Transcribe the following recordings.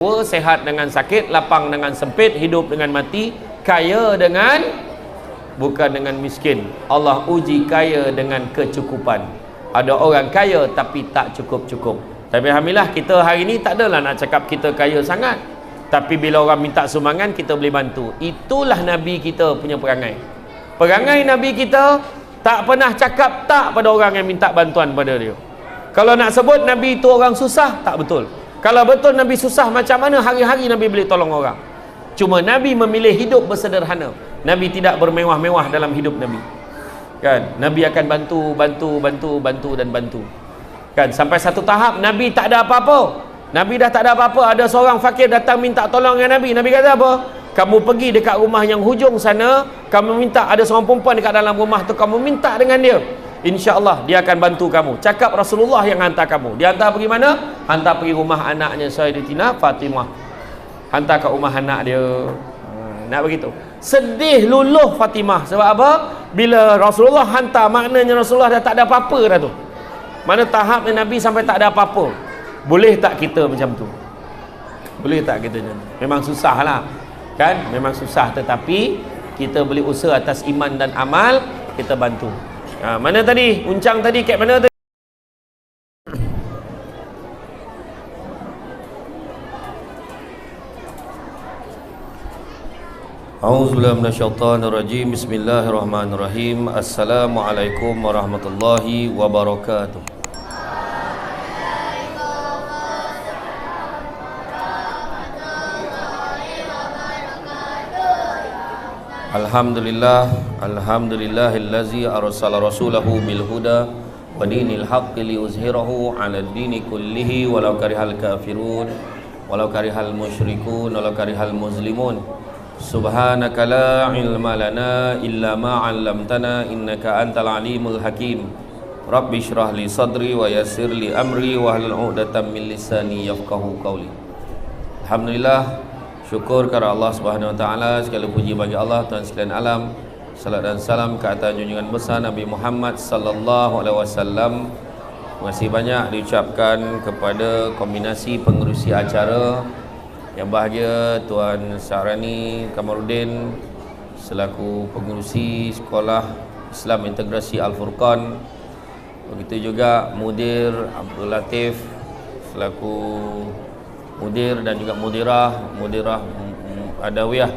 sehat dengan sakit, lapang dengan sempit, hidup dengan mati, kaya dengan bukan dengan miskin. Allah uji kaya dengan kecukupan. Ada orang kaya tapi tak cukup-cukup. Tapi alhamdulillah kita hari ni tak adalah nak cakap kita kaya sangat, tapi bila orang minta sumbangan kita boleh bantu. Itulah Nabi kita punya perangai. Perangai Nabi kita tak pernah cakap tak pada orang yang minta bantuan pada dia. Kalau nak sebut Nabi itu orang susah, tak betul. Kalau betul Nabi susah, macam mana hari-hari Nabi boleh tolong orang? Cuma Nabi memilih hidup bersederhana. Nabi tidak bermewah-mewah dalam hidup Nabi. Kan? Nabi akan bantu dan bantu. Kan? Sampai satu tahap Nabi tak ada apa-apa. Nabi dah tak ada apa-apa. Ada seorang fakir datang minta tolong dengan Nabi. Nabi kata apa? Kamu pergi dekat rumah yang hujung sana, kamu minta, ada seorang perempuan dekat dalam rumah tu, kamu minta dengan dia. InsyaAllah dia akan bantu kamu. Cakap Rasulullah yang hantar kamu. Dia hantar pergi mana? Hantar pergi rumah anaknya Sayyidatina Fatimah. Hantar ke rumah anak dia. Nak begitu. Sedih luluh Fatimah. Sebab apa? Bila Rasulullah hantar, maknanya Rasulullah dah tak ada apa-apa dah tu. Mana tahap Nabi sampai tak ada apa-apa. Boleh tak kita macam tu? Boleh tak kita macam tu? Memang susah lah. Kan? Memang susah, tetapi kita boleh usaha atas iman dan amal, kita bantu. Mana tadi? Uncang tadi kat mana tadi? A'udzubillahi minasyaitonirrajim. Bismillahirrahmanirrahim. Assalamualaikum warahmatullahi wabarakatuh. Alhamdulillahillazi arsala rasulahu bil huda wa dinil haqqi liyuzhirahu 'alad dini kullihi walau karihal kafirun walau karihal musyrikun walau karihal muslimun. Subhanaka la ilma lana illa ma 'allamtana innaka antal alimul hakim. Rabbi shrah li sadri wa yassir li amri wa hlul 'uqdatam min lisani yafqahu qawli. Alhamdulillah, syukur kepada Allah Subhanahu Wa Taala, segala puji bagi Allah Tuhan sekalian alam. Salat dan salam ke atas junjungan besar Nabi Muhammad sallallahu alaihi wasallam. Terima kasih banyak diucapkan kepada kombinasi pengerusi acara yang bahagia, Tuan Syarani Kamarudin selaku pengerusi Sekolah Islam Integrasi Al-Furqan. Begitu juga Mudir Abdul Latif selaku mudir dan juga mudirah adawiyah.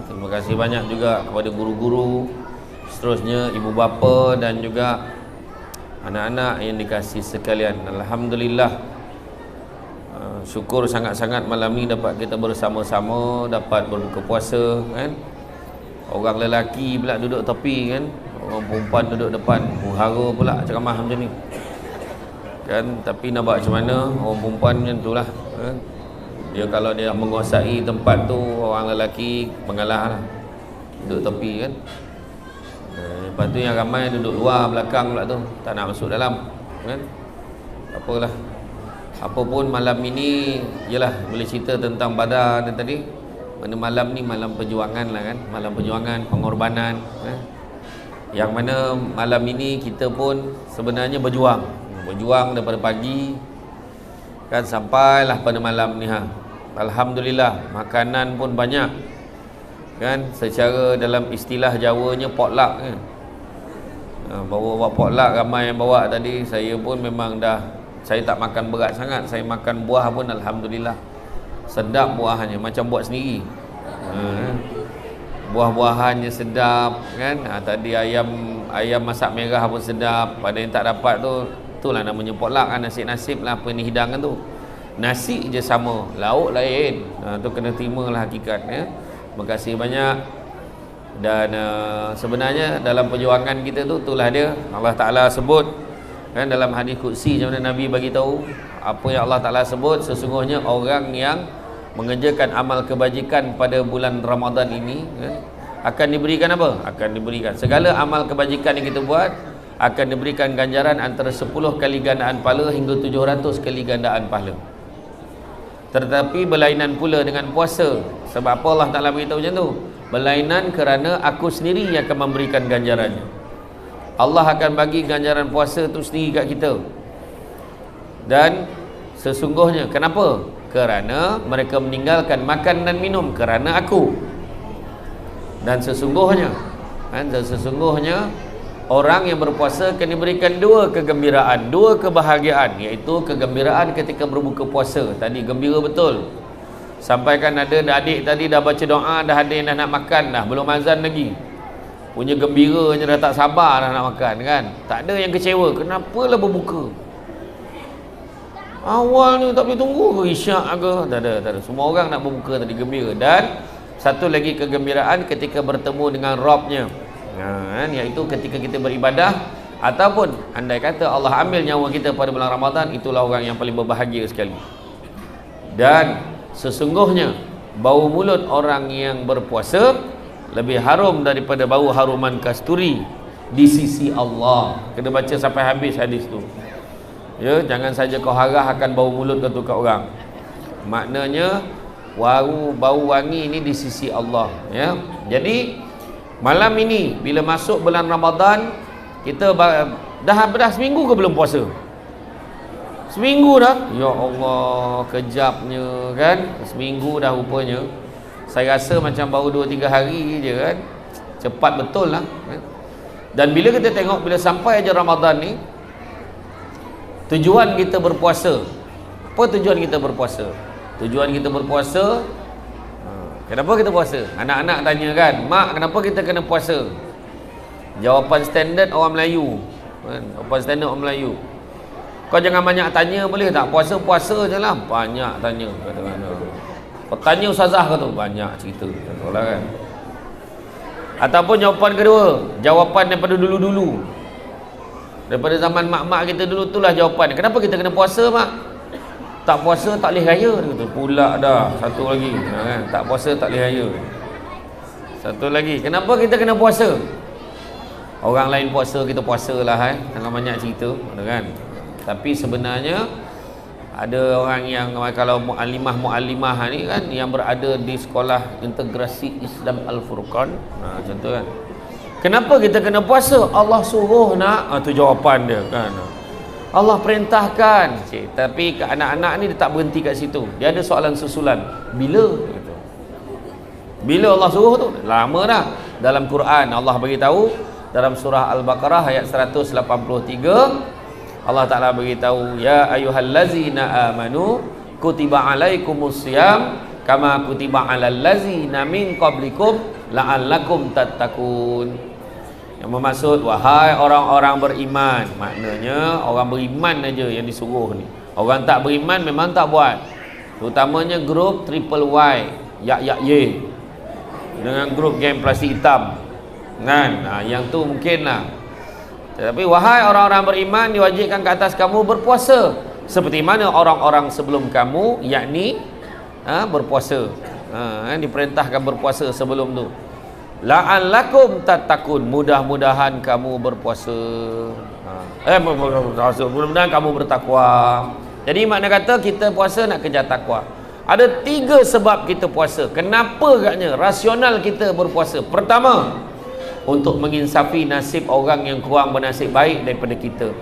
Terima kasih banyak juga kepada guru-guru, seterusnya ibu bapa dan juga anak-anak yang dikasihi sekalian. Alhamdulillah, syukur sangat-sangat malam ni dapat kita bersama-sama, dapat berbuka puasa kan. Orang lelaki pula duduk tepi kan, orang perempuan duduk depan, hara pula ceramah macam ni kan. Tapi nak buat macam mana, orang perempuan macam itulah kan? Dia kalau dia menguasai tempat tu, orang lelaki mengalah lah, duduk tepi kan. Lepas tu yang ramai duduk luar belakang pula tu, tak nak masuk dalam kan. Apalah, apapun malam ini ialah boleh cerita tentang Badar dan tadi. Mana malam ni malam perjuangan lah kan, malam perjuangan, pengorbanan kan? Yang mana malam ini kita pun sebenarnya berjuang daripada pagi kan sampailah pada malam ni Alhamdulillah, makanan pun banyak kan. Secara dalam istilah Jawanya potluck kan. Bawa potluck, ramai yang bawa tadi. Saya pun memang saya tak makan berat sangat. Saya makan buah pun Alhamdulillah sedap buahnya, macam buat sendiri. Buah-buahannya sedap kan. Tadi ayam masak merah pun sedap. Pada yang tak dapat tu, itulah namanya potluck kan. Nasib-nasib lah apa yang hidangan tu. Nasi je sama, lauk lain. Tu kena terima lah hakikat ya. Terima kasih banyak. Dan sebenarnya dalam perjuangan kita tu, itulah dia Allah Ta'ala sebut kan dalam hadis qudsi, macam mana Nabi bagi tahu apa yang Allah Ta'ala sebut. Sesungguhnya orang yang mengerjakan amal kebajikan pada bulan Ramadan ini kan, akan diberikan apa? Akan diberikan segala amal kebajikan yang kita buat, akan diberikan ganjaran antara 10 kali gandaan pahala hingga 700 kali gandaan pahala. Tetapi berlainan pula dengan puasa. Sebab apa Allah Ta'ala beritahu macam tu? Berlainan kerana aku sendiri yang akan memberikan ganjarannya. Allah akan bagi ganjaran puasa tu sendiri kat kita. Dan sesungguhnya, kenapa? kerana mereka meninggalkan makan dan minum kerana aku. Dan sesungguhnya orang yang berpuasa akan diberikan dua kegembiraan, dua kebahagiaan, iaitu kegembiraan ketika berbuka puasa. Tadi gembira betul, sampai kan ada adik tadi dah baca doa, dah ada yang dah nak makan dah, belum azan lagi, punya gembiranya dah tak sabar dah nak makan kan. Tak ada yang kecewa, kenapalah berbuka awal ni, tak boleh tunggu ke isyak ke? Tak ada. Semua orang nak berbuka tadi, gembira. Dan satu lagi kegembiraan ketika bertemu dengan Rabb-nya, iaitu ketika kita beribadah, ataupun andai kata Allah ambil nyawa kita pada bulan Ramadan, itulah orang yang paling berbahagia sekali. Dan sesungguhnya bau mulut orang yang berpuasa lebih harum daripada bau haruman kasturi di sisi Allah. Kena baca sampai habis hadis tu. Ya, jangan saja kau harah akan bau mulut kau tu kat orang. Maknanya bau wangi ini di sisi Allah, ya. Jadi malam ini bila masuk bulan Ramadan, kita dah seminggu ke belum puasa? Seminggu dah. Ya Allah, kejapnya kan. Seminggu dah rupanya. Saya rasa macam baru 2-3 hari je kan. Cepat betul lah. Dan bila kita tengok, bila sampai aja Ramadan ni, tujuan kita berpuasa. Apa tujuan kita berpuasa? Tujuan kita berpuasa, kenapa kita puasa? Anak-anak tanya kan, mak, kenapa kita kena puasa? Jawapan standard orang Melayu, jawapan standard orang Melayu, kau jangan banyak tanya boleh tak? Puasa-puasa je lah. Banyak tanya, kata-kata. Kau tanya ustazah kau tu, banyak cerita, kata kan. Ataupun jawapan kedua, jawapan daripada dulu-dulu, daripada zaman mak-mak kita dulu, itulah jawapan. Kenapa kita kena puasa, mak? Tak puasa tak boleh raya, dia kata. Pula dah satu lagi, kan? Tak puasa tak boleh raya. Satu lagi, kenapa kita kena puasa? Orang lain puasa, kita puasa lah, jangan banyak cerita, kan? Tapi sebenarnya ada orang yang, kalau mu'allimah ni kan, yang berada di sekolah integrasi Islam Al-Furqan, macam tu kan, kenapa kita kena puasa? Allah suruh nak, tu jawapan dia kan. Allah perintahkan. Tapi ke anak-anak ni dia tak berhenti kat situ. Dia ada soalan susulan. Bila? Bila Allah suruh tu? Lama dah. Dalam Quran Allah bagi tahu dalam surah Al-Baqarah ayat 183, Allah Taala bagi tahu, ya ayyuhallazina amanu kutiba alaikumusiyam kama kutiba alal ladzina min qablikum la'allakum tattaqun. Yang bermaksud, wahai orang-orang beriman. Maknanya orang beriman aja yang disuruh ni. Orang tak beriman memang tak buat. Terutamanya grup triple Y, Y dengan grup geng plastik hitam kan. Yang tu mungkin lah. Tetapi wahai orang-orang beriman, diwajibkan ke atas kamu berpuasa seperti mana orang-orang sebelum kamu, yakni berpuasa. Diperintahkan berpuasa sebelum tu. La'allakum tattaqun, mudah-mudahan kamu berpuasa. Mudah-mudahan kamu bertakwa. Jadi makna kata kita puasa nak kejar takwa. Ada 3 sebab kita puasa. Kenapa agaknya rasional kita berpuasa? Pertama, untuk menginsafi nasib orang yang kurang bernasib baik daripada kita.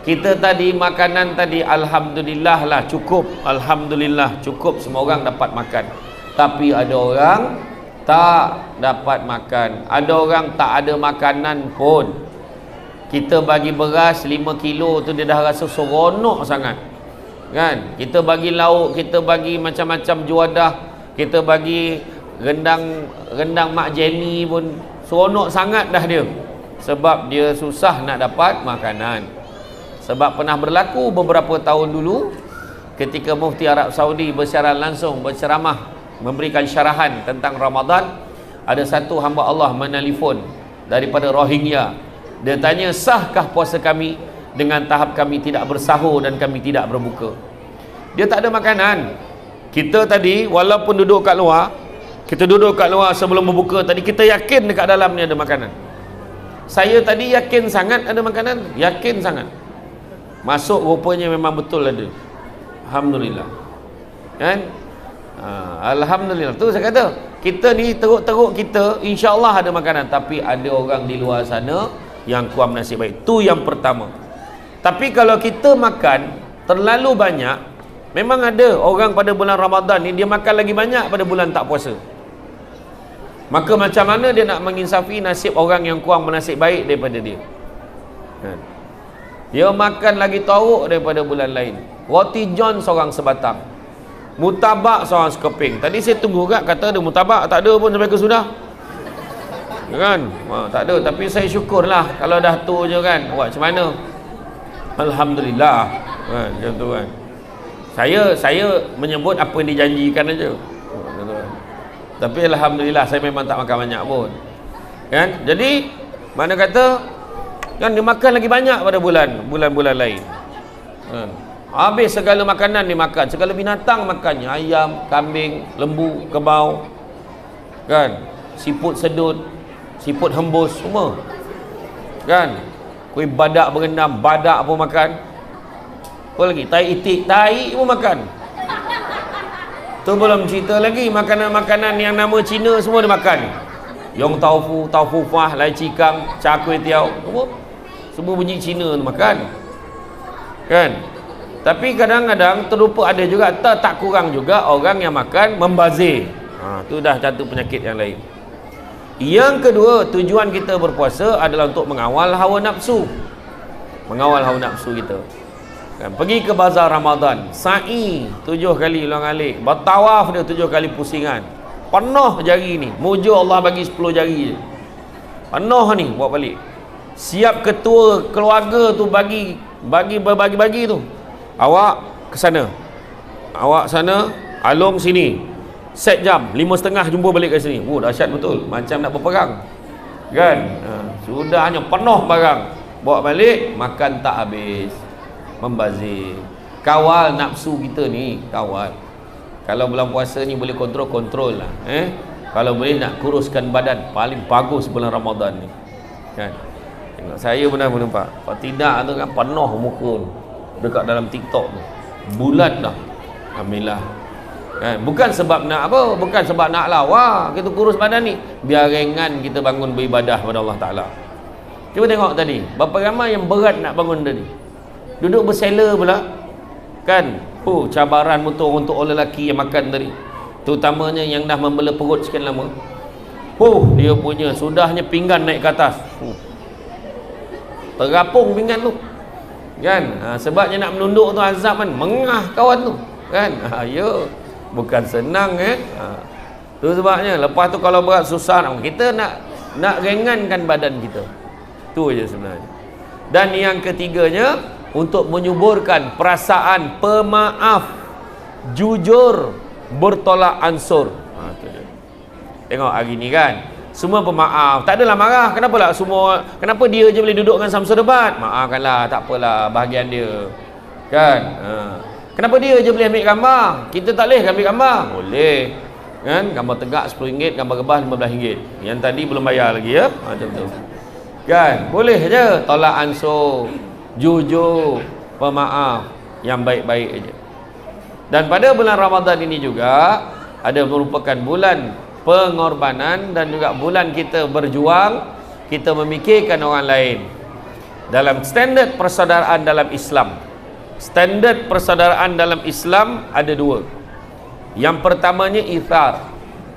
Kita tadi makanan tadi alhamdulillah lah cukup. Alhamdulillah cukup, semua orang dapat makan. Tapi ada orang tak dapat makan. Ada orang tak ada makanan pun. Kita bagi beras 5 kilo tu dia dah rasa seronok sangat, kan? Kita bagi lauk, kita bagi macam-macam juadah, kita bagi rendang Mak Jenny pun seronok sangat dah dia. Sebab dia susah nak dapat makanan. Sebab pernah berlaku beberapa tahun dulu, ketika Mufti Arab Saudi bersiaran langsung, berceramah, memberikan syarahan tentang Ramadan, ada satu hamba Allah menelefon daripada Rohingya. Dia tanya, sahkah puasa kami dengan tahap kami tidak bersahur dan kami tidak berbuka? Dia tak ada makanan. Kita tadi walaupun duduk kat luar, kita duduk kat luar sebelum berbuka tadi, kita yakin dekat dalam ni ada makanan. Saya tadi yakin sangat ada makanan, yakin sangat. Masuk rupanya memang betul ada. Alhamdulillah, kan? Alhamdulillah. Tu saya kata, kita ni teruk-teruk kita insya-Allah ada makanan, tapi ada orang di luar sana yang kurang nasib baik. Tu yang pertama. Tapi kalau kita makan terlalu banyak, Memang ada orang pada bulan Ramadan ni dia makan lagi banyak pada bulan tak puasa. Maka macam mana dia nak menginsafi nasib orang yang kurang bernasib baik daripada dia? Dia makan lagi teruk daripada bulan lain. Roti john seorang sebatang, mutabak seorang sekeping. Tadi saya tunggu kat kata ada mutabak, tak ada pun sampai ke sudah. Kan? Tak ada, tapi saya syukurlah kalau dah tu je kan. Buat macam mana? Alhamdulillah. Macam tu kan. Saya menyebut apa yang dijanjikan aja. Tapi alhamdulillah saya memang tak makan banyak pun. Kan? Jadi mana kata kan dia makan lagi banyak pada bulan-bulan lain. Habis segala makanan dimakan, segala binatang makannya, ayam, kambing, lembu, kebau. Kan? Siput sedut, siput hembus semua. Kan? Kuih badak berendam, badak pun makan. Apa lagi? Tai itik, tai pun makan. Tu belum cerita lagi makanan-makanan yang nama Cina semua dia makan. Yong taufu, taufu fah, lai cikang, char kway teow, semua bunyi Cina tu makan. Kan? Tapi kadang-kadang terlupa ada juga tak kurang juga orang yang makan membazir. Tu dah satu penyakit yang lain. Yang kedua, tujuan kita berpuasa adalah untuk mengawal hawa nafsu. Mengawal hawa nafsu kita. Kan, pergi ke bazar Ramadan, sa'i 7 kali ulang-alik, bertawaf dia 7 kali pusingan, penuh jari ni, mujur Allah bagi 10 jari je, penuh ni buat balik. Siap ketua keluarga tu bagi tu, awak ke sana, awak sana, Along sini, set jam 5.30 jumpa balik kat sini. Dahsyat betul, macam nak berperang kan. Sudah hanya penuh barang, bawa balik, makan tak habis, membazir. Kawal nafsu kita ni, kawal. Kalau bulan puasa ni boleh kontrol lah. Kalau boleh nak kuruskan badan, paling bagus bulan Ramadan ni. Kan? Tengok saya pernah nampak. Kalau tidak tu kan penuh muka tu dekat dalam TikTok tu. Bulat dah. Alhamdulillah. Kan? Bukan sebab nak apa, bukan sebab nak lawa kita kurus badan ni, biar ringan kita bangun beribadah kepada Allah Taala. Cuba tengok tadi, berapa ramai yang berat nak bangun tadi. Duduk bersela pula. Kan? Cabaran betul untuk orang lelaki yang makan tadi. Terutamanya yang dah membela perut sekian lama. Dia punya sudahnya pinggan naik ke atas. Terapung pinggan tu. Kan? Sebabnya nak menunduk tu azab kan. Mengah kawan tu. Kan? Ya. Bukan senang tu sebabnya. Lepas tu kalau berat susah kita nak ringankan badan kita. Tu je sebenarnya. Dan yang ketiganya, untuk menyuburkan perasaan pemaaf, jujur, bertolak ansur. Tengok hari ni kan, semua pemaaf, tak adalah marah. Kenapa dia je boleh duduk dengan Samsul debat? Maafkanlah, tak apalah, bahagian dia. Kan? Kenapa dia je boleh ambil gambar, kita tak boleh ambil gambar? Boleh. Kan? Gambar tegak RM10, gambar rebah RM15. Yang tadi belum bayar lagi ya. Macam tu. Kan? Boleh je tolak ansur, jujur, pemaaf, yang baik-baik aja. Dan pada bulan Ramadan ini juga ada merupakan bulan pengorbanan dan juga bulan kita berjuang, kita memikirkan orang lain. Dalam standard persaudaraan dalam Islam, standard persaudaraan dalam Islam ada dua. Yang pertamanya ithar.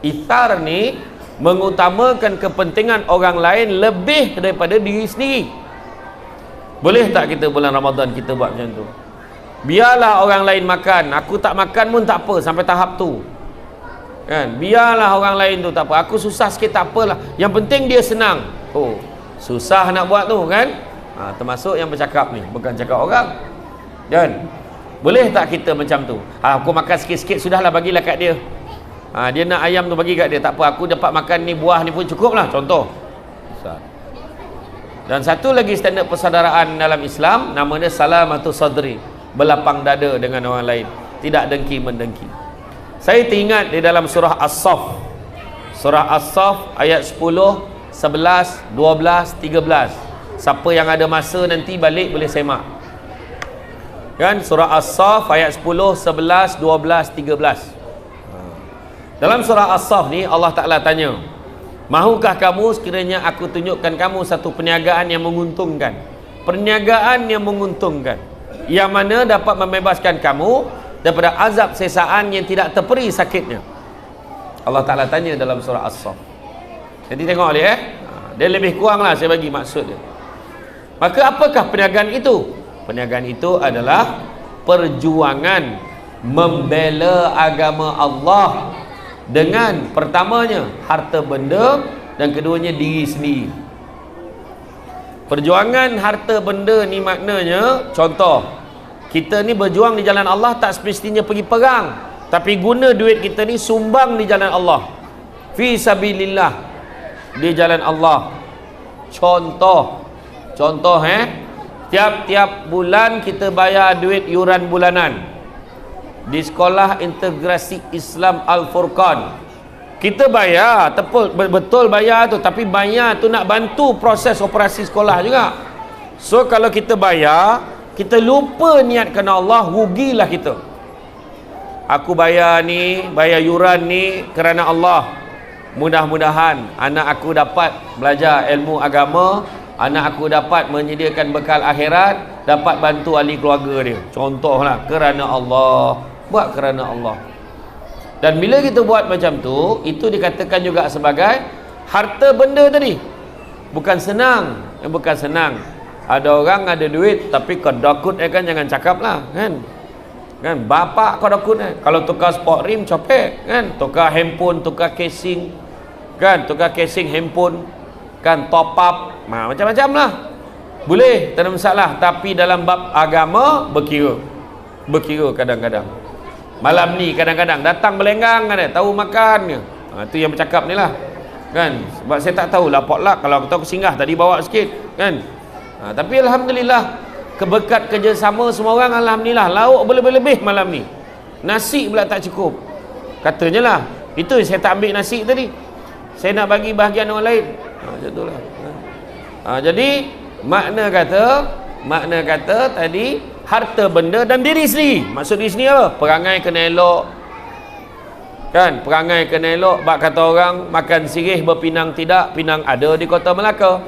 Ithar ni mengutamakan kepentingan orang lain lebih daripada diri sendiri. Boleh tak kita bulan Ramadan kita buat macam tu? Biarlah orang lain makan, aku tak makan pun tak apa sampai tahap tu. Kan? Biarlah orang lain tu tak apa, aku susah sikit tak apalah. Yang penting dia senang. Susah nak buat tu kan? Termasuk yang bercakap ni, bukan cakap orang. Dan boleh tak kita macam tu? Aku makan sikit-sikit sudahlah, bagilah kat dia. Dia nak ayam tu bagi kat dia, tak apa, aku dapat makan ni buah ni pun cukup lah, contoh. Dan satu lagi standard persaudaraan dalam Islam, namanya salamatu sadri, berlapang dada dengan orang lain, tidak dengki mendengki. Saya teringat di dalam surah As-Saff, surah As-Saff ayat 10, 11, 12, 13. Siapa yang ada masa nanti balik boleh semak. Kan? Surah As-Saff ayat 10, 11, 12, 13. Dalam surah As-Saff ni Allah Ta'ala tanya, mahukah kamu sekiranya aku tunjukkan kamu satu perniagaan yang menguntungkan? Perniagaan yang menguntungkan, yang mana dapat membebaskan kamu daripada azab sesaan yang tidak terperi sakitnya. Allah Ta'ala tanya dalam surah As-Saff. Nanti tengok dia dia lebih kurang lah saya bagi maksud dia. Maka apakah perniagaan itu? Perniagaan itu adalah perjuangan membela agama Allah dengan pertamanya harta benda dan keduanya diri sendiri. Perjuangan harta benda ni maknanya, contoh, kita ni berjuang di jalan Allah tak semestinya pergi perang, tapi guna duit kita ni sumbang di jalan Allah, fi sabilillah, di jalan Allah. Contoh tiap-tiap bulan kita bayar duit yuran bulanan di Sekolah Integrasi Islam Al-Furqan. Kita bayar, betul bayar tu, tapi bayar tu nak bantu proses operasi sekolah juga. So kalau kita bayar, kita lupa niat kerana Allah, rugilah kita. Aku bayar ni, bayar yuran ni kerana Allah. Mudah-mudahan anak aku dapat belajar ilmu agama, anak aku dapat menyediakan bekal akhirat, dapat bantu ahli keluarga dia. Contohlah, kerana Allah. Buat kerana Allah. Dan bila kita buat macam tu, itu dikatakan juga sebagai harta benda tadi. Bukan senang. Bukan senang. Ada orang ada duit, tapi kedokut kan jangan cakap lah. Kan? Bapak kedokut kalau tukar sport rim, copek. Kan? Tukar handphone, tukar casing. Kan? Tukar casing handphone. Kan? Top up. Macam-macam lah. Boleh, tak ada masalah. Tapi dalam bab agama, berkira. Berkira kadang-kadang. Malam ni kadang-kadang datang berlenggang kan, tahu makan ke. Tu yang bercakap ni lah. Kan? Sebab saya tak tahu lah potluck, kalau aku singgah tadi bawa sikit kan. Tapi alhamdulillah keberkat kerjasama semua orang, alhamdulillah lauk berlebih-lebih malam ni. Nasi pula tak cukup. Katanya lah. Itu saya tak ambil nasi tadi. Saya nak bagi bahagian orang lain. Macam tu lah. Jadi makna kata tadi harta benda dan diri sendiri. Maksud diri sendiri apa? Perangai kena elok. Kan? Perangai kena elok. Bak kata orang, makan sirih berpinang tidak, pinang ada di Kota Melaka.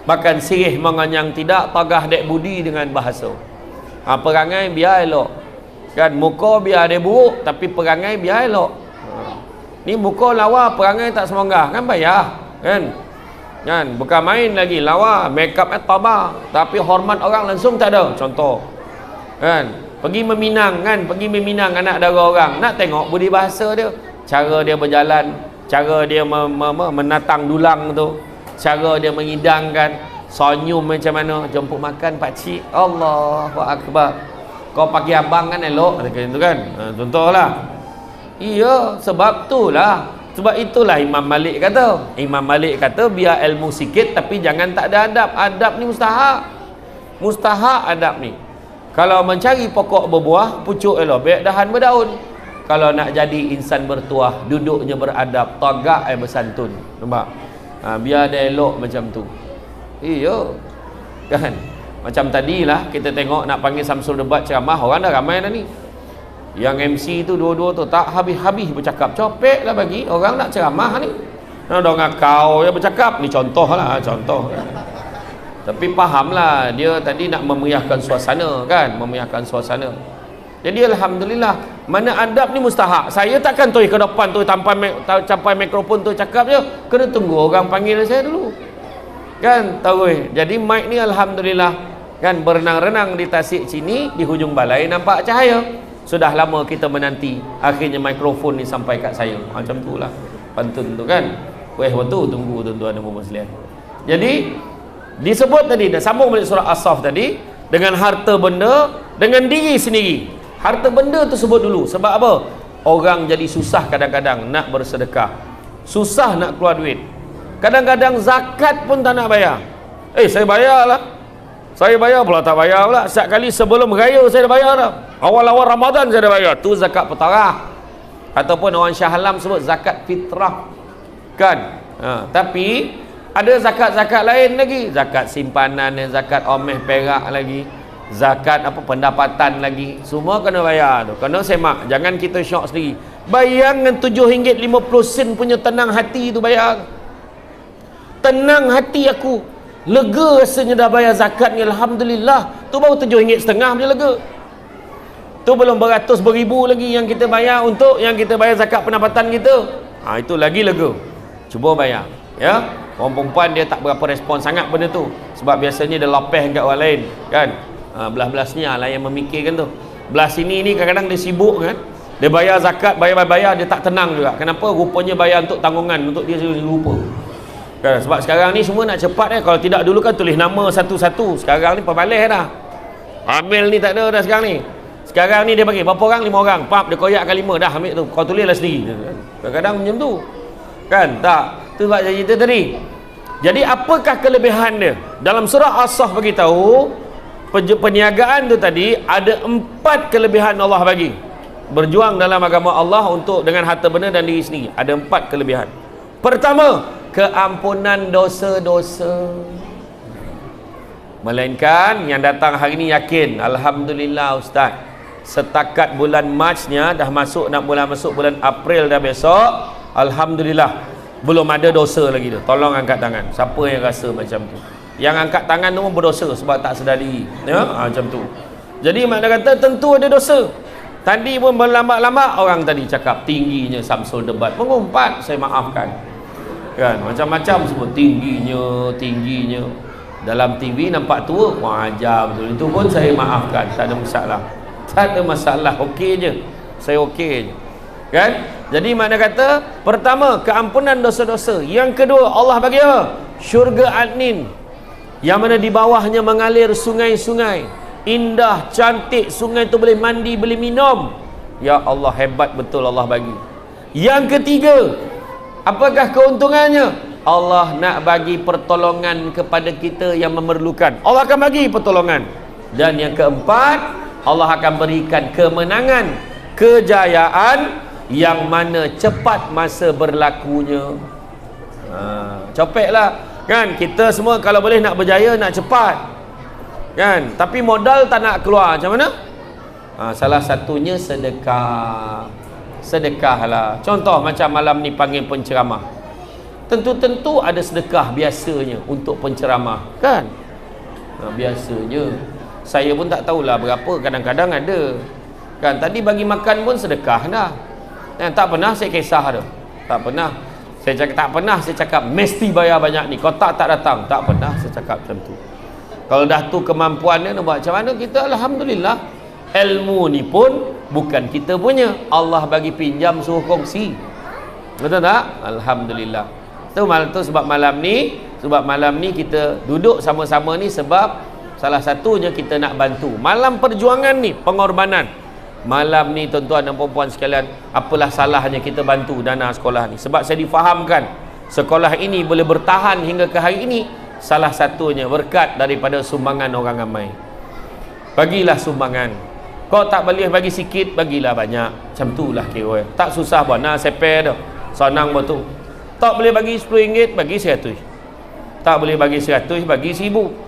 Makan sirih menganyang tidak, tagah dek budi dengan bahasa. Perangai biar elok. Kan? Muka biar dia buruk, tapi perangai biar elok. Ni muka lawa, perangai tak semonggah. Kan bayar. Kan? Bukan main lagi. Lawa, make up tabah, tapi hormat orang langsung tak ada. Contoh. Kan? Pergi meminang anak dara orang, nak tengok budi bahasa dia, cara dia berjalan, cara dia menatang dulang tu, cara dia mengidangkan, senyum macam mana, jemput makan pakcik, Allahu Akbar, kau pakai abang kan elok, gitu kan. Contohlah. Iya, sebab itulah Imam Malik kata biar ilmu sikit tapi jangan tak ada adab. Adab ni mustahak adab ni. Kalau mencari pokok berbuah, pucuk elok, biar dahan berdaun. Kalau nak jadi insan bertuah, duduknya beradab, tagak bersantun. Nampak? Biar dia elok macam tu. Iya. Kan? Macam tadilah kita tengok nak panggil Samsul debat ceramah, orang dah ramai dah ni. Yang MC tu dua-dua tu tak habis-habis bercakap. Copek lah bagi orang nak ceramah ni. Ada orang kau yang bercakap. Ni contoh. Tapi fahamlah, dia tadi nak memeriahkan suasana kan, Jadi alhamdulillah, mana adab ni mustahak. Saya takkan ke depan tu sampai mikrofon tu cakap je, kena tunggu orang panggil saya dulu. Kan, tahu. Jadi mic ni alhamdulillah kan berenang-renang di tasik sini, di hujung balai nampak cahaya. Sudah lama kita menanti, akhirnya mikrofon ni sampai kat saya. Macam itulah pantun tu kan. Waktu tunggu tuan-tuan dan puan-puan sekalian. Jadi disebut tadi, dah sambung balik surah As-Saff tadi, dengan harta benda, dengan diri sendiri. Harta benda tu sebut dulu. Sebab apa? Orang jadi susah kadang-kadang nak bersedekah, susah nak keluar duit. Kadang-kadang zakat pun tak nak bayar. Saya bayar lah. Saya bayar pula tak bayar pula. Setiap kali sebelum raya saya dah bayar dah. Awal-awal Ramadan saya dah bayar. Tu zakat petarah. Ataupun orang Shah Alam sebut zakat fitrah. Kan? Tapi ada zakat-zakat lain lagi, zakat simpanan, zakat omeh perak lagi, zakat pendapatan lagi, semua kena bayar tu. Kena semak, jangan kita syok sendiri. Bayang dengan RM7.50 punya tenang hati tu bayar. Tenang hati aku, lega rasanya dah bayar zakat ni, alhamdulillah. Tu baru RM7.50 punya lega. Tu belum beratus beribu lagi yang kita bayar untuk yang kita bayar zakat pendapatan kita. Itu lagi lega. Cuba bayar, ya. Orang perempuan dia tak berapa respon sangat benda tu, sebab biasanya dia lopeh kat orang lain, kan. Belah-belah sini lah yang memikirkan tu. Belah sini ni kadang-kadang dia sibuk, kan. Dia bayar zakat, bayar dia tak tenang juga. Kenapa? Rupanya bayar untuk tanggungan, untuk dia lupa. Kan? Sebab sekarang ni semua nak cepat. Kalau tidak dulu kan tulis nama satu-satu. Sekarang ni perbalik dah. Ambil ni tak ada dah sekarang ni. Sekarang ni dia bagi berapa orang? 5 orang. Pap dia koyakkan 5 dah ambil tu. Kau tulislah sendiri. Kadang-kadang macam tu. Kan? Tak. Tu sebab saya cerita tadi. Jadi apakah kelebihan dia? Dalam surah As-Saff beritahu perniagaan tu tadi ada 4 kelebihan Allah bagi. Berjuang dalam agama Allah untuk dengan harta benda dan diri sendiri. Ada 4 kelebihan. Pertama, keampunan dosa-dosa. Melainkan yang datang hari ni yakin, alhamdulillah ustaz, setakat bulan Mac-nya dah masuk, nak masuk bulan April dah besok, alhamdulillah belum ada dosa lagi tu. Tolong angkat tangan siapa yang rasa macam tu. Yang angkat tangan tu pun berdosa sebab tak sedar diri, ya. Macam tu. Jadi makna kata tentu ada dosa. Tadi pun berlambat-lambat orang tadi cakap tingginya Samsul debat, mengumpat, saya maafkan, kan, macam-macam sebut tingginya. Dalam TV nampak tua, wajar betul. Itu pun saya maafkan, tak ada masalah. Tak ada masalah, okey je. Saya okey je. Kan? Jadi makna kata, pertama, keampunan dosa-dosa. Yang kedua, Allah bagi apa? Syurga adnin. Yang mana di bawahnya mengalir sungai-sungai. Indah, cantik, sungai tu boleh mandi, boleh minum. Ya Allah, hebat betul Allah bagi. Yang ketiga, apakah keuntungannya? Allah nak bagi pertolongan kepada kita yang memerlukan. Allah akan bagi pertolongan. Dan yang keempat, Allah akan berikan kemenangan, kejayaan yang mana cepat masa berlakunya. Copeklah, kan? Kita semua kalau boleh nak berjaya, nak cepat, kan? Tapi modal tak nak keluar, macam mana? Salah satunya sedekah. Sedekahlah. Contoh macam malam ni panggil penceramah. Tentu-tentu ada sedekah biasanya untuk penceramah, kan? Biasanya. Saya pun tak tahulah berapa, kadang-kadang ada. Kan tadi bagi makan pun sedekah dah. Dan tak pernah saya kisah dah. Tak pernah. Saya cakap tak pernah saya cakap mesti bayar banyak ni. Kau tak datang. Tak pernah saya cakap macam tu. Kalau dah tu kemampuannya nak buat macam mana, kita alhamdulillah. Ilmu ni pun bukan kita punya. Allah bagi pinjam suruh kongsi. Betul tak? Alhamdulillah. Tu sebab malam ni kita duduk sama-sama ni sebab salah satunya kita nak bantu. Malam perjuangan ni, pengorbanan. Malam ni tuan-tuan dan puan-puan sekalian, apalah salahnya kita bantu dana sekolah ni. Sebab saya difahamkan sekolah ini boleh bertahan hingga ke hari ini, salah satunya berkat daripada sumbangan orang ramai. Bagilah sumbangan. Kau tak boleh bagi sikit, bagilah banyak. Macam tu lah kira. Tak susah buat nak seper dah. Senang betul. Tak boleh bagi RM10, bagi 100. Tak boleh bagi 100, bagi 1000.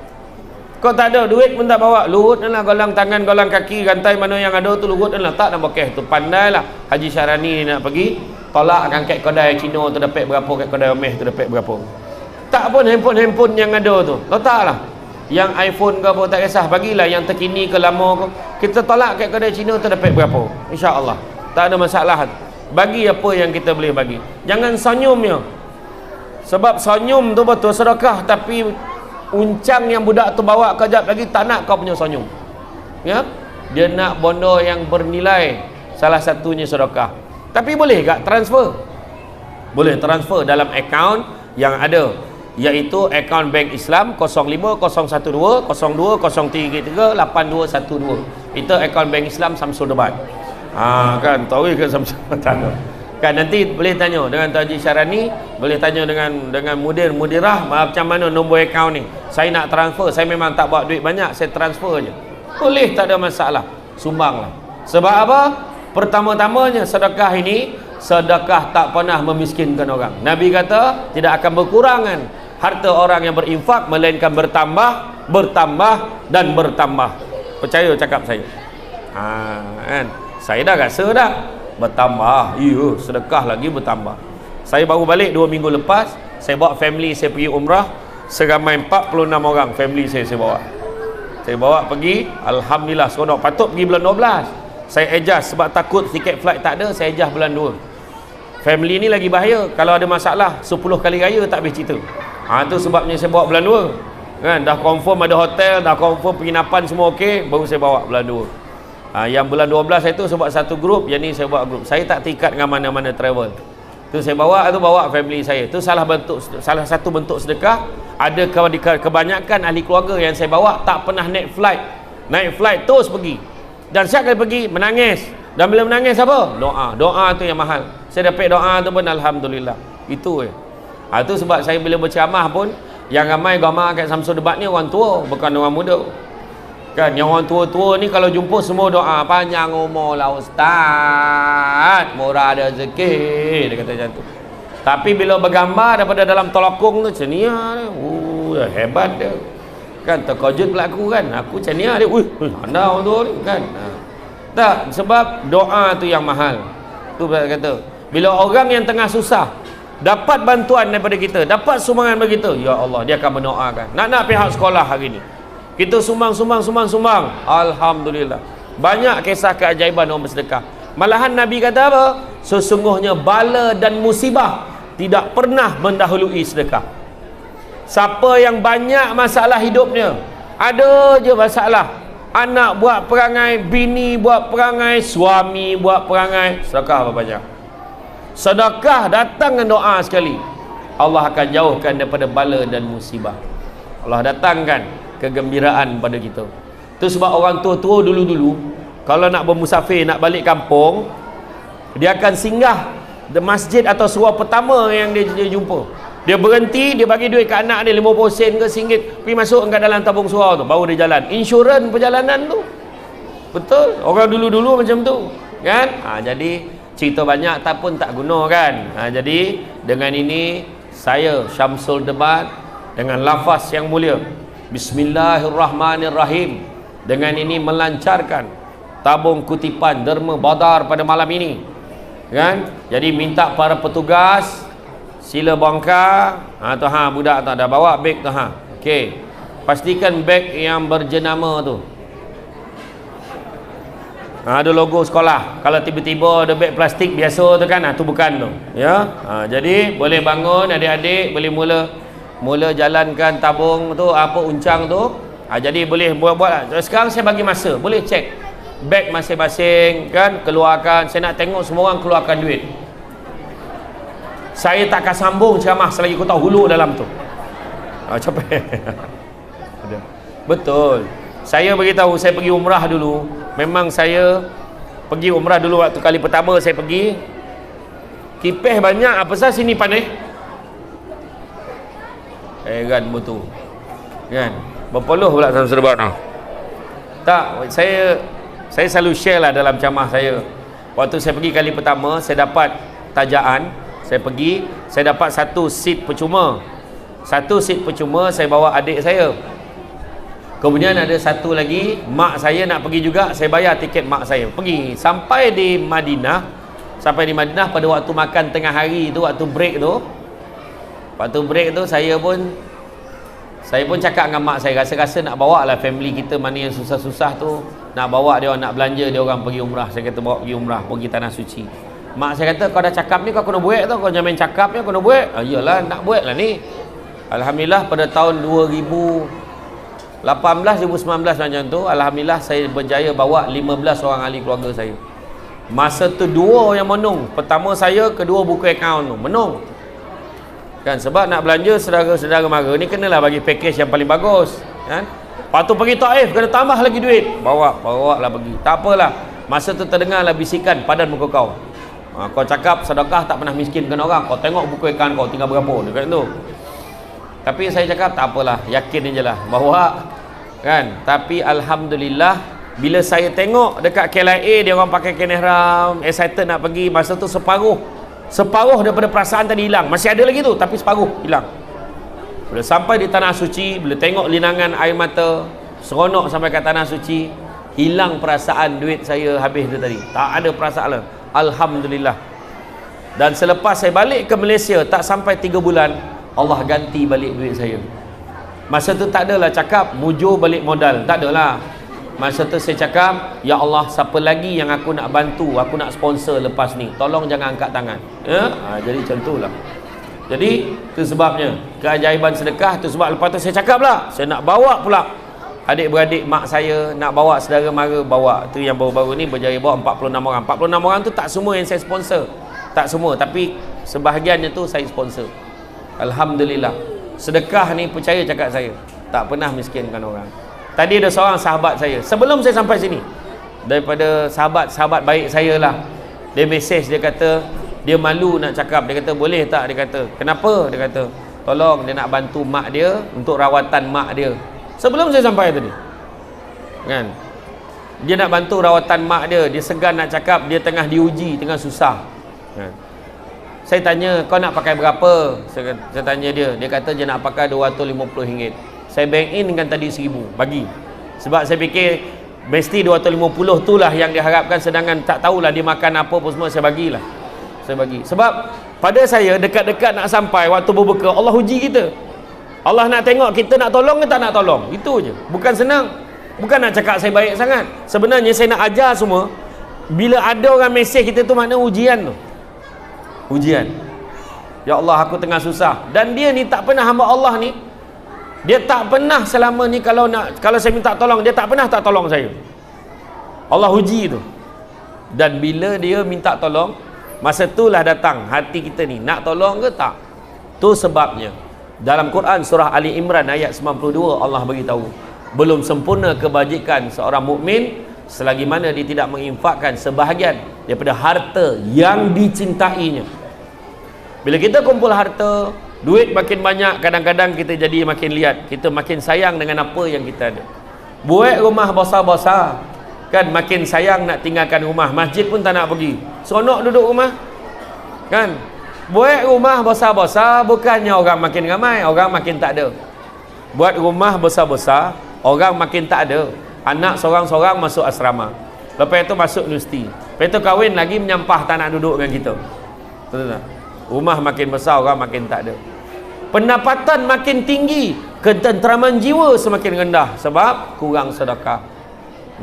Kau tak ada duit pun tak bawa, lurut lah, golang tangan, golang kaki, rantai mana yang ada tu lurut lah. Tak nak pakai tu. Pandailah Haji Syarani ni nak pergi tolak kat kedai Cina tu dapat berapa, kat kedai Omeh tu dapat berapa. Tak pun handphone yang ada tu letaklah. Yang iPhone ke apa tak kisah, bagilah yang terkini ke lama ke. Kita tolak kat kedai Cina tu dapat berapa, insya-Allah. Tak ada masalah. Bagi apa yang kita boleh bagi. Jangan senyumnya. Sebab senyum tu betul sedekah, tapi uncang yang budak tu bawa kejap lagi tak nak kau punya senyum, ya. Dia nak bondo yang bernilai, salah satunya sedekah. Tapi boleh tak transfer? Boleh transfer dalam akaun yang ada, iaitu akaun bank Islam 05012 0203 8212. Itu akaun bank Islam Samsul Debat. Kan tahu ke Samsul Debat? Kan nanti boleh tanya dengan Tuan Haji Syarani, boleh tanya dengan mudirah macam mana nombor akaun ni. Saya nak transfer, saya memang tak bawa duit banyak, saya transfer je. Boleh, tak ada masalah. Sumbanglah. Sebab apa? Pertama-tamanya sedekah ini, sedekah tak pernah memiskinkan orang. Nabi kata tidak akan berkurangan harta orang yang berinfak, melainkan bertambah, dan bertambah. Percaya cakap saya? Kan? Saya dah rasa dah bertambah. Sedekah lagi bertambah. Saya baru balik 2 minggu lepas, saya bawa family saya pergi umrah, seramai 46 orang family saya bawa. Saya bawa pergi, alhamdulillah seronok. Patut pergi bulan 12, Saya adjust sebab takut tiket flight tak ada, saya adjust bulan 2. Family ni lagi bahaya, kalau ada masalah 10 kali raya tak habis cerita. Tu sebabnya saya bawa bulan 2 kan. Dah confirm ada hotel, dah confirm penginapan semua okey, baru saya bawa bulan 2. Yang bulan 12 saya tu sebab satu grup, yang ni saya buat grup. Saya tak terikat dengan mana-mana travel. Tu saya bawa family saya. Tu salah satu bentuk sedekah. Ada kebanyakan ahli keluarga yang saya bawa tak pernah naik flight. Naik flight terus pergi. Dan setiap kali pergi menangis. Dan bila menangis apa? Doa tu yang mahal. Saya dapat doa tu pun alhamdulillah. Itu tu sebab saya bila berceramah pun yang ramai gamar kat Samsul Debat ni orang tua, bukan orang muda. Kan yang orang tua-tua ni kalau jumpa semua doa, panjang umur lah ustaz, murah rezeki, dia kata macam tu. Tapi bila bergambar daripada dalam tolakung tu cenia dia, hebat dia. Kan terkejut pula aku kan. Aku cenia dia, anda orang tua ni kan. Tak, sebab doa tu yang mahal. Tu kata, bila orang yang tengah susah dapat bantuan daripada kita, dapat sumbangan daripada kita, ya Allah, dia akan mendoakan. Nak pihak sekolah hari ni kita sumbang. Alhamdulillah. Banyak kisah keajaiban orang bersedekah. Malahan Nabi kata apa? Sesungguhnya bala dan musibah tidak pernah mendahului sedekah. Siapa yang banyak masalah hidupnya, ada je masalah, anak buat perangai, bini buat perangai, suami buat perangai, sedekah apa banyak? Sedekah datang dengan doa sekali, Allah akan jauhkan daripada bala dan musibah. Allah datangkan kegembiraan pada kita. Tu sebab orang tua-tua dulu-dulu kalau nak bermusafir, nak balik kampung, dia akan singgah di masjid atau surau pertama yang dia jumpa. Dia berhenti, dia bagi duit ke anak dia 50 sen ke RM1, pergi masuk kat dalam tabung surau tu, baru dia jalan. Insurans perjalanan tu. Betul? Orang dulu-dulu macam tu kan. Jadi cerita banyak tak pun tak guna kan. Jadi dengan ini saya Syamsul Debat dengan lafaz yang mulia Bismillahirrahmanirrahim, dengan ini melancarkan tabung kutipan derma Badar pada malam ini kan. Jadi minta para petugas sila bongkar tu budak tu dah bawa beg tu okey, pastikan beg yang berjenama tu ada logo sekolah. Kalau tiba-tiba ada beg plastik biasa tu kan, tu bukan tu ya. Jadi boleh bangun adik-adik, boleh mula jalankan tabung tu, apa uncang tu. Jadi boleh buat lah. Sekarang saya bagi masa, boleh cek beg masing-masing kan, keluarkan. Saya nak tengok semua orang keluarkan duit. Saya tak akan sambung ceramah selagi kau tahu hulu dalam tu. Capek. Betul. Saya beritahu, saya pergi umrah dulu. Memang saya pergi umrah dulu waktu kali pertama saya pergi. Kipeh banyak, apa sah sini panik. Kan betul kan, berpeluh pula sama serbat tak. Saya selalu share lah dalam ceramah saya. Waktu saya pergi kali pertama, saya dapat tajaan, saya pergi, saya dapat satu seat percuma. Saya bawa adik saya. Kemudian ada satu lagi, mak saya nak pergi juga, saya bayar tiket mak saya pergi. Sampai di Madinah pada waktu makan tengah hari tu, waktu break tu saya pun cakap dengan mak saya, rasa nak bawa lah family kita mana yang susah-susah tu, nak bawa dia orang nak belanja, dia orang pergi umrah. Saya kata bawa pergi umrah, pergi tanah suci. Mak saya kata, kau dah cakap ni kau kena buat tau, kau jangan main cakap ni, kau kena buat. Iyalah nak buat lah ni. Alhamdulillah pada tahun 2018 2019 macam tu, alhamdulillah saya berjaya bawa 15 orang ahli keluarga saya. Masa tu 2 yang menung, pertama saya, kedua buku akaun tu menung kan. Sebab nak belanja saudara-saudara mara ni kenalah bagi package yang paling bagus kan. Lepas tu pergi Taif kena tambah lagi duit, bawa lah pergi. Tak apalah, masa tu terdengarlah bisikan padan muka kau. Kau cakap sedekah tak pernah miskinkan orang, kau tengok buku akaun kau tinggal berapa dekat tu. Tapi saya cakap tak apalah, yakin je lah bawa kan. Tapi alhamdulillah bila saya tengok dekat KLIA dia orang pakai kain ihram, excited nak pergi, masa tu separuh daripada perasaan tadi hilang. Masih ada lagi tu, tapi separuh hilang. Bila sampai di tanah suci, bila tengok linangan air mata, seronok sampai ke tanah suci, hilang perasaan duit saya habis tu tadi. Tak ada perasaan lah. Alhamdulillah. Dan selepas saya balik ke Malaysia, tak sampai 3 bulan, Allah ganti balik duit saya. Masa tu tak adalah cakap mujur balik modal, tak adalah. Masa tu saya cakap, ya Allah, siapa lagi yang aku nak bantu, aku nak sponsor lepas ni, tolong jangan angkat tangan. Jadi macam tu lah. Jadi tu sebabnya keajaiban sedekah. Tu sebab lepas tu saya cakap lah, saya nak bawa pula adik-beradik mak saya, nak bawa saudara mara, bawa. Tu yang baru-baru ni berjaya bawa 46 orang. 46 orang tu tak semua yang saya sponsor, tak semua, tapi sebahagiannya tu saya sponsor. Alhamdulillah. Sedekah ni percaya cakap saya, tak pernah miskinkan orang. Tadi ada seorang sahabat saya, sebelum saya sampai sini, daripada sahabat baik saya lah, dia mesej, dia kata dia malu nak cakap, dia kata boleh tak, dia kata kenapa, dia kata tolong dia nak bantu mak dia untuk rawatan mak dia. Sebelum saya sampai tadi kan, dia nak bantu rawatan mak dia, dia segan nak cakap, dia tengah diuji, tengah susah kan. Saya tanya, kau nak pakai berapa? Saya tanya dia kata dia nak pakai RM250. Saya bank in dengan tadi 1,000 bagi, sebab saya fikir mesti 250 tu lah yang diharapkan, sedangkan tak tahulah dia makan apa pun semua. Saya bagilah, saya bagi. Sebab pada saya dekat-dekat nak sampai waktu berbuka, Allah uji kita. Allah nak tengok kita nak tolong ke tak nak tolong. Itu je, bukan senang. Bukan nak cakap saya baik sangat. Sebenarnya saya nak ajar semua, bila ada orang mesej kita tu, makna ujian tu, ujian. Ya Allah, aku tengah susah. Dan dia ni tak pernah, hamba Allah ni, dia tak pernah selama ni kalau saya minta tolong, dia tak pernah tak tolong saya. Allah uji tu. Dan bila dia minta tolong, masa itulah datang hati kita ni, nak tolong ke tak. Tu sebabnya dalam Quran surah Ali Imran ayat 92 Allah beritahu, belum sempurna kebajikan seorang mukmin selagi mana dia tidak menginfakkan sebahagian daripada harta yang dicintainya. Bila kita kumpul harta, duit makin banyak, kadang-kadang kita jadi makin liat, kita makin sayang dengan apa yang kita ada. Buat rumah besar-besar kan, makin sayang nak tinggalkan rumah. Masjid pun tak nak pergi, seronok duduk rumah kan. Buat rumah besar-besar, bukannya orang makin ramai, orang makin tak ada. Buat rumah besar-besar, orang makin tak ada. Anak seorang-seorang masuk asrama, lepas itu masuk universiti, lepas itu kahwin lagi, menyampah tak nak duduk dengan kita. Betul tak? Rumah makin besar, orang makin tak ada. Pendapatan makin tinggi, ketenteraman jiwa semakin rendah, sebab kurang sedekah.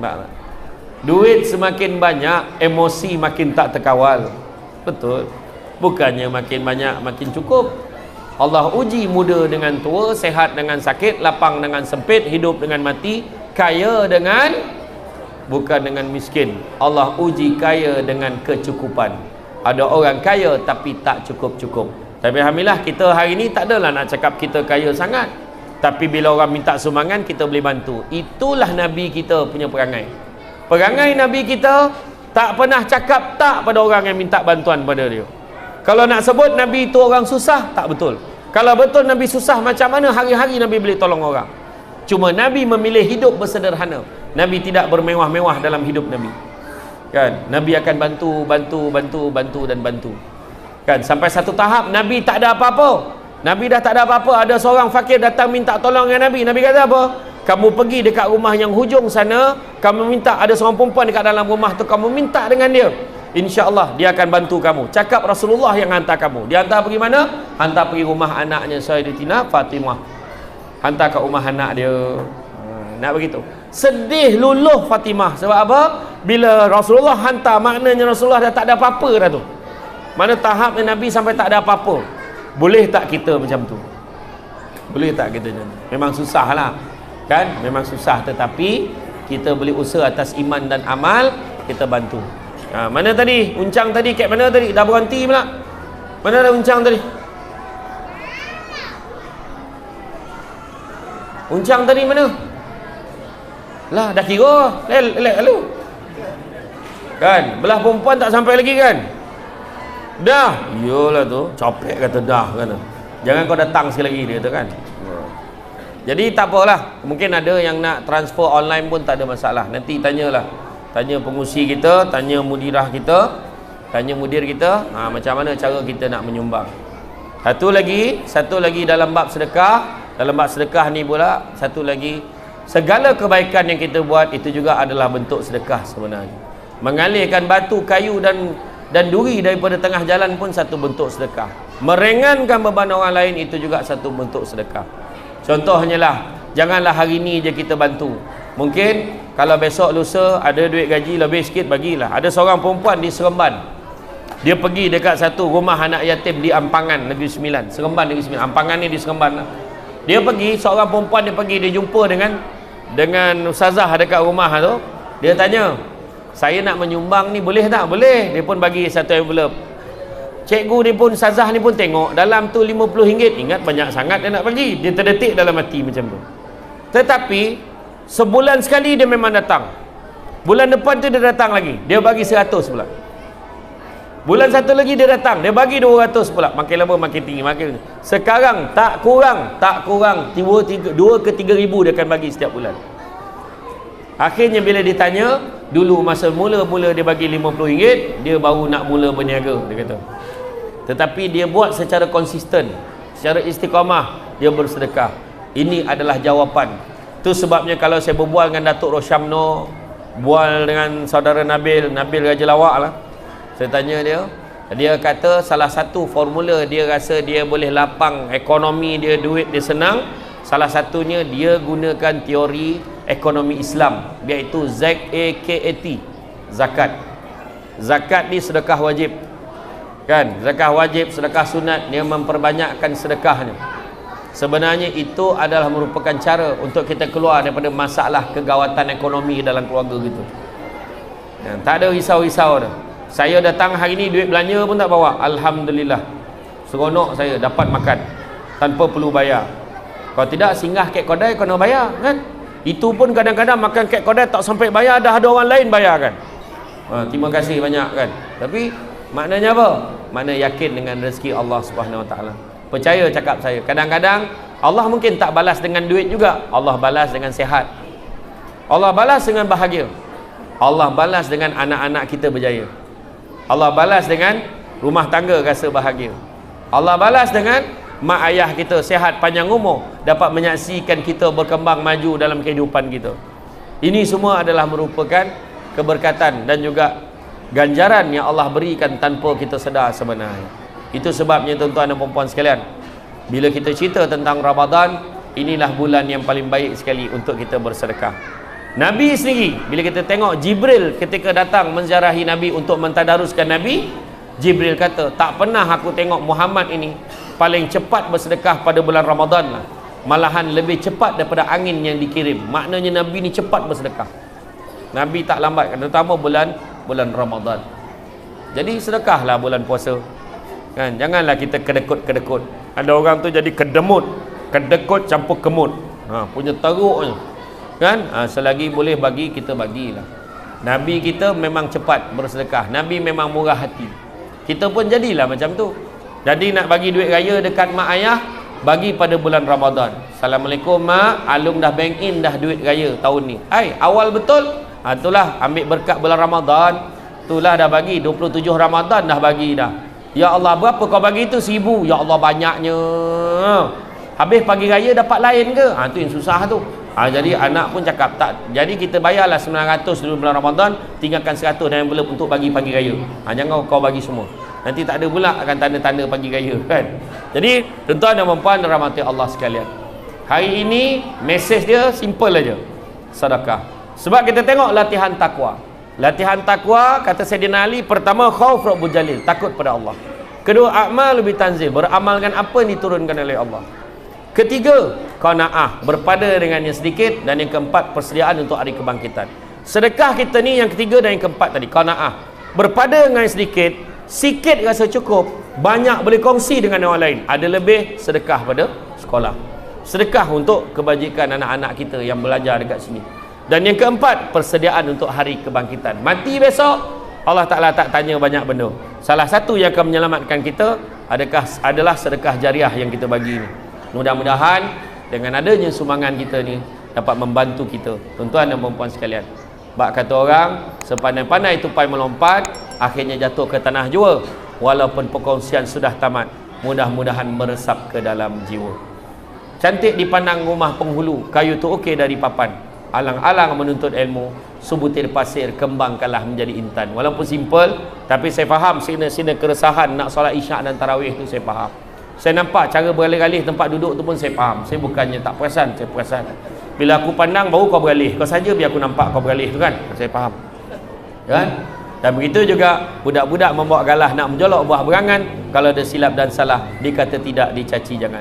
Nampak tak? Duit semakin banyak, emosi makin tak terkawal. Betul. Bukannya makin banyak makin cukup. Allah uji muda dengan tua, sehat dengan sakit, lapang dengan sempit, hidup dengan mati, kaya dengan, bukan dengan miskin. Allah uji kaya dengan kecukupan. Ada orang kaya tapi tak cukup-cukup. Tapi alhamdulillah kita hari ni tak adalah nak cakap kita kaya sangat, tapi bila orang minta sumbangan kita boleh bantu. Itulah Nabi kita punya perangai. Perangai Nabi kita tak pernah cakap tak pada orang yang minta bantuan pada dia. Kalau nak sebut Nabi itu orang susah, tak betul. Kalau betul Nabi susah, macam mana hari-hari Nabi boleh tolong orang? Cuma Nabi memilih hidup bersederhana. Nabi tidak bermewah-mewah dalam hidup Nabi kan. Nabi akan bantu kan, sampai satu tahap Nabi tak ada apa-apa. Nabi dah tak ada apa-apa, ada seorang fakir datang minta tolong dengan Nabi. Nabi kata apa? Kamu pergi dekat rumah yang hujung sana, kamu minta, ada seorang perempuan dekat dalam rumah tu, kamu minta dengan dia, InsyaAllah dia akan bantu kamu. Cakap Rasulullah yang hantar kamu. Dia hantar pergi mana? Hantar pergi rumah anaknya Sayyidatina Fatimah, hantar ke rumah anak dia. Nak begitu. Sedih luluh Fatimah. Sebab apa? Bila Rasulullah hantar, maknanya Rasulullah dah tak ada apa-apa dah tu. Mana tahapnya Nabi sampai tak ada apa-apa. Boleh tak kita macam tu? Boleh tak kita macam tu? Memang susah lah kan? Memang susah, tetapi kita boleh usaha atas iman dan amal, kita bantu. Mana tadi? Uncang tadi kat mana tadi? Dah berhenti pula. Mana ada uncang tadi? Uncang tadi mana? Lah dah kira lelek lalu kan, belah perempuan tak sampai lagi kan. Dah, iyalah tu, capek kata dah kan. Jangan kau datang sekali lagi, dia kata kan. Jadi tak apalah, mungkin ada yang nak transfer online pun tak ada masalah. Nanti tanyalah, tanya pengurusi kita, tanya mudirah kita, tanya mudir kita, macam mana cara kita nak menyumbang. Satu lagi dalam bab sedekah. Dalam bab sedekah ni pula, satu lagi, segala kebaikan yang kita buat itu juga adalah bentuk sedekah sebenarnya. Mengalihkan batu, kayu dan duri daripada tengah jalan pun satu bentuk sedekah. Meringankan beban orang lain itu juga satu bentuk sedekah. Contohnya lah, janganlah hari ni je kita bantu. Mungkin kalau besok lusa ada duit gaji lebih sikit, bagilah. Ada seorang perempuan di Seremban, dia pergi dekat satu rumah anak yatim di Ampangan, Negeri Sembilan. Seremban, Negeri Sembilan. Ampangan ni di Seremban lah. Dia pergi, seorang perempuan dia pergi, dia jumpa dengan ustazah dekat rumah tu. Dia tanya, saya nak menyumbang ni boleh tak? Boleh. Dia pun bagi satu envelope. Cikgu ni pun, ustazah ni pun tengok dalam tu RM50. Ingat banyak sangat dia nak bagi. Dia terdetik dalam hati macam tu. Tetapi sebulan sekali dia memang datang. Bulan depan tu dia datang lagi, dia bagi 100 pula. Bulan satu lagi dia datang, dia bagi 200 pula. Makin lama makin tinggi, makin. Sekarang tak kurang 2 ke 3 ribu dia akan bagi setiap bulan. Akhirnya bila ditanya, dulu masa mula-mula dia bagi RM50, dia baru nak mula berniaga, dia kata. Tetapi dia buat secara konsisten, secara istiqamah, dia bersedekah. Ini adalah jawapan. Itu sebabnya kalau saya berbual dengan Datuk Rosyamno, bual dengan saudara Nabil Raja Lawak lah, saya tanya dia kata salah satu formula dia rasa dia boleh lapang ekonomi dia, duit dia senang, salah satunya dia gunakan teori ekonomi Islam, iaitu ZAKAT, zakat. Zakat ni sedekah wajib, kan? Zakah wajib, sedekah sunat, dia memperbanyakkan sedekahnya. Sebenarnya itu adalah merupakan cara untuk kita keluar daripada masalah kegawatan ekonomi dalam keluarga gitu. Ya, tak ada risau-risau dah. Saya datang hari ni duit belanja pun tak bawa. Alhamdulillah. Seronok saya dapat makan tanpa perlu bayar. Kalau tidak singgah kek kodai kena bayar, kan? Itu pun kadang-kadang makan kek kodai tak sampai bayar, dah ada orang lain bayar, kan? Terima kasih banyak, kan? Tapi maknanya apa? Makna yakin dengan rezeki Allah Subhanahu Wa Taala. Percaya cakap saya. Kadang-kadang Allah mungkin tak balas dengan duit juga, Allah balas dengan sihat, Allah balas dengan bahagia, Allah balas dengan anak-anak kita berjaya, Allah balas dengan rumah tangga rasa bahagia, Allah balas dengan mak ayah kita sihat panjang umur, dapat menyaksikan kita berkembang maju dalam kehidupan kita. Ini semua adalah merupakan keberkatan dan juga ganjaran yang Allah berikan tanpa kita sedar sebenarnya. Itu sebabnya tuan-tuan dan puan-puan sekalian, bila kita cerita tentang Ramadan, inilah bulan yang paling baik sekali untuk kita bersedekah. Nabi sendiri, bila kita tengok Jibril ketika datang menziarahi Nabi untuk mentadaruskan Nabi, Jibril kata, tak pernah aku tengok Muhammad ini paling cepat bersedekah pada bulan Ramadan lah. Malahan lebih cepat daripada angin yang dikirim. Maknanya Nabi ni cepat bersedekah. Nabi tak lambat, terutama bulan Ramadan. Jadi sedekahlah bulan puasa, kan? Janganlah kita kedekut-kedekut. Ada orang tu jadi kedekut campur kemut, punya teruknya, kan? Selagi boleh bagi, kita bagilah. Nabi kita memang cepat bersedekah, Nabi memang murah hati. Kita pun jadilah macam tu. Jadi nak bagi duit raya dekat mak ayah, bagi pada bulan Ramadan. Assalamualaikum mak, Alung dah bank in dah duit raya tahun ni. Awal betul. Itulah ambil berkat bulan Ramadan. Itulah dah bagi 27 Ramadan dah bagi dah. Ya Allah, berapa kau bagi itu? 1000. Ya Allah, banyaknya. Habis pagi raya dapat lain ke? Itu yang susah tu. Jadi anak pun cakap tak. Jadi kita bayarlah 900 dulu bulan Ramadan, tinggalkan 100 dan envelope untuk bagi pagi raya. Jangan kau bagi semua. Nanti tak ada pula akan tanda-tanda pagi raya, kan? Jadi tuan-tuan dan puan-puan rahmati Allah sekalian, hari ini mesej dia simple aja. Sedekah. Sebab kita tengok latihan takwa. Latihan takwa, kata Sayyidina Ali, pertama khauf rabbul jalil, takut pada Allah. Kedua, a'mal bi tanzil, beramalkan apa yang diturunkan oleh Allah. Ketiga, qanaah, berpada dengan yang sedikit. Dan yang keempat, persediaan untuk hari kebangkitan. Sedekah kita ni yang ketiga dan yang keempat tadi, qanaah, berpada dengan yang sedikit. Sikit rasa cukup, banyak boleh kongsi dengan orang lain. Ada lebih, sedekah pada sekolah, sedekah untuk kebajikan anak-anak kita yang belajar dekat sini. Dan yang keempat, persediaan untuk hari kebangkitan. Mati besok, Allah Ta'ala tak tanya banyak benda. Salah satu yang akan menyelamatkan kita adalah sedekah jariah yang kita bagi ni. Mudah-mudahan dengan adanya sumbangan kita ni dapat membantu kita, tuan-tuan dan puan-puan sekalian. Bak kata orang, sepandai-pandai tupai melompat, akhirnya jatuh ke tanah jua. Walaupun perkongsian sudah tamat, mudah-mudahan meresap ke dalam jiwa. Cantik dipandang rumah penghulu, kayu tu okey dari papan. Alang-alang menuntut ilmu, sebutir pasir kembangkanlah menjadi intan. Walaupun simple, tapi saya faham sina-sina keresahan nak solat isyak dan tarawih tu saya faham. Saya nampak cara beralih-alih tempat duduk tu pun saya faham. Saya bukannya tak perasan, saya perasan. Bila aku pandang baru kau beralih. Kau saja biar aku nampak kau beralih tu kan. Saya faham. Kan? Dan begitu juga budak-budak membawa galah nak menjolok buah berangan, kalau ada silap dan salah dikata tidak, dicaci jangan.